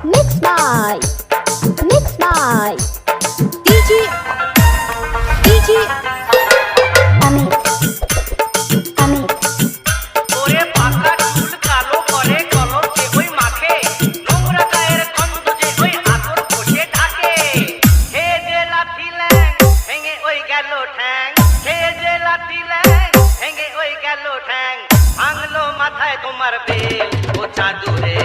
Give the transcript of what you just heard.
Mixed by DJ Amit. ওরে পাকা চুল কালো করে কলকে ওই মাখে নোংরা গায়ের গন্ধ যে ওই আতর বসে ঢাকে হে যে লাঠি ল্যাং ভেঙে ওই গেল ঠ্যাং হে যে লাঠি ল্যাং ভেঙে ওই গেল ঠ্যাং ভাঙলো মাথায় তোমার বেল ও চাদুরে